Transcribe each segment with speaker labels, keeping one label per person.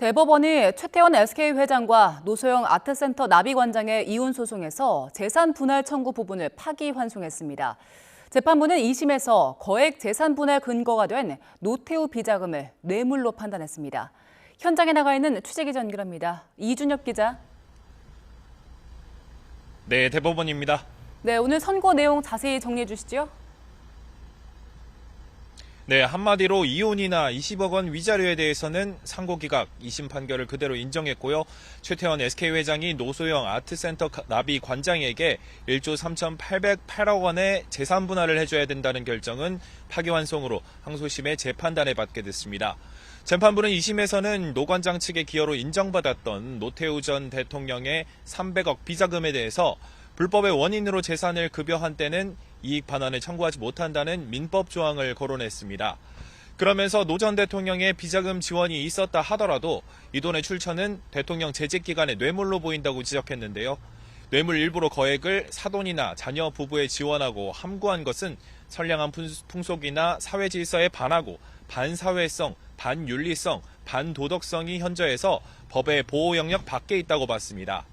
Speaker 1: 대법원이 최태원 SK 회장과 노소영 아트센터 나비관장의 이혼 소송에서 재산 분할 청구 부분을 파기환송했습니다. 재판부는 2심에서 거액 재산 분할 근거가 된 노태우 비자금을 뇌물로 판단했습니다. 현장에 나가 있는 취재기자 연결합니다. 이준혁 기자.
Speaker 2: 네, 대법원입니다.
Speaker 1: 네, 오늘 선고 내용 자세히 정리해 주시죠.
Speaker 2: 네, 한마디로 이혼이나 20억 원 위자료에 대해서는 상고기각 2심 판결을 그대로 인정했고요. 최태원 SK 회장이 노소영 아트센터 나비 관장에게 1조 3,808억 원의 재산 분할을 해줘야 된다는 결정은 파기환송으로 항소심의 재판단에 받게 됐습니다. 재판부는 2심에서는 노 관장 측의 기여로 인정받았던 노태우 전 대통령의 300억 비자금에 대해서 불법의 원인으로 재산을 급여한 때는 이익 반환을 청구하지 못한다는 민법 조항을 거론했습니다. 그러면서 노 전 대통령의 비자금 지원이 있었다 하더라도 이 돈의 출처는 대통령 재직 기간의 뇌물로 보인다고 지적했는데요. 뇌물 일부로 거액을 사돈이나 자녀 부부에 지원하고 함구한 것은 선량한 풍속이나 사회 질서에 반하고 반사회성, 반윤리성, 반도덕성이 현저해서 법의 보호 영역 밖에 있다고 봤습니다.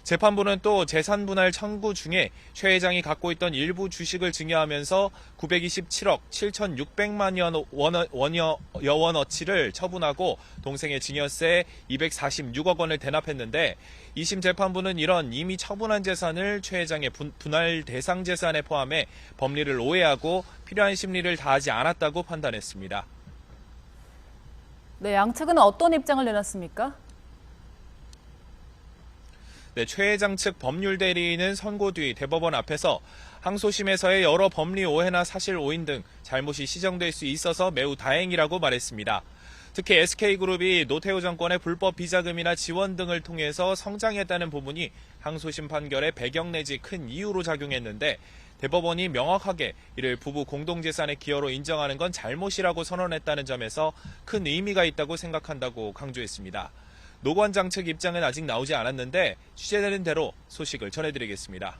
Speaker 2: 재판부는 또 재산 분할 청구 중에 최 회장이 갖고 있던 일부 주식을 증여하면서 927억 7,600만 원어치를 처분하고 동생의 증여세 246억 원을 대납했는데 2심 재판부는 이런 이미 처분한 재산을 최 회장의 분할 대상 재산에 포함해 법리를 오해하고 필요한 심리를 다하지 않았다고 판단했습니다.
Speaker 1: 네, 양측은 어떤 입장을 내놨습니까?
Speaker 2: 네, 최 회장 측 법률 대리인은 선고 뒤 대법원 앞에서 항소심에서의 여러 법리 오해나 사실 오인 등 잘못이 시정될 수 있어서 매우 다행이라고 말했습니다. 특히 SK그룹이 노태우 정권의 불법 비자금이나 지원 등을 통해서 성장했다는 부분이 항소심 판결의 배경 내지 큰 이유로 작용했는데 대법원이 명확하게 이를 부부 공동재산의 기여로 인정하는 건 잘못이라고 선언했다는 점에서 큰 의미가 있다고 생각한다고 강조했습니다. 노 관장 측 입장은 아직 나오지 않았는데 취재되는 대로 소식을 전해드리겠습니다.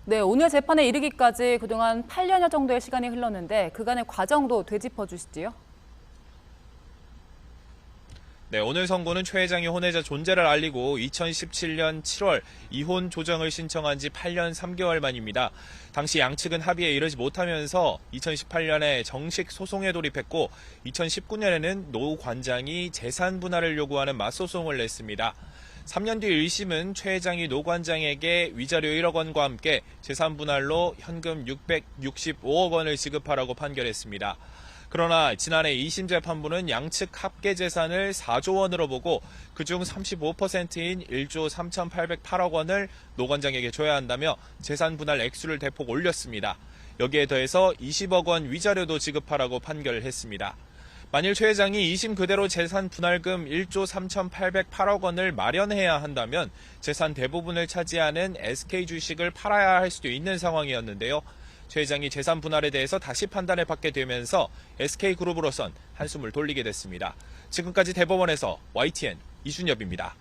Speaker 1: 네, 오늘 재판에 이르기까지 그동안 8년여 정도의 시간이 흘렀는데 그간의 과정도 되짚어 주시지요.
Speaker 2: 네, 오늘 선고는 최 회장이 혼외자 존재를 알리고 2017년 7월 이혼 조정을 신청한 지 8년 3개월 만입니다. 당시 양측은 합의에 이르지 못하면서 2018년에 정식 소송에 돌입했고 2019년에는 노 관장이 재산 분할을 요구하는 맞소송을 냈습니다. 3년 뒤 1심은 최 회장이 노 관장에게 위자료 1억 원과 함께 재산 분할로 현금 665억 원을 지급하라고 판결했습니다. 그러나 지난해 2심 재판부는 양측 합계 재산을 4조 원으로 보고 그중 35%인 1조 3,808억 원을 노 관장에게 줘야 한다며 재산 분할 액수를 대폭 올렸습니다. 여기에 더해서 20억 원 위자료도 지급하라고 판결을 했습니다. 만일 최 회장이 2심 그대로 재산 분할금 1조 3,808억 원을 마련해야 한다면 재산 대부분을 차지하는 SK 주식을 팔아야 할 수도 있는 상황이었는데요. 최 회장이 재산 분할에 대해서 다시 판단을 받게 되면서 SK그룹으로선 한숨을 돌리게 됐습니다. 지금까지 대법원에서 YTN 이준엽입니다.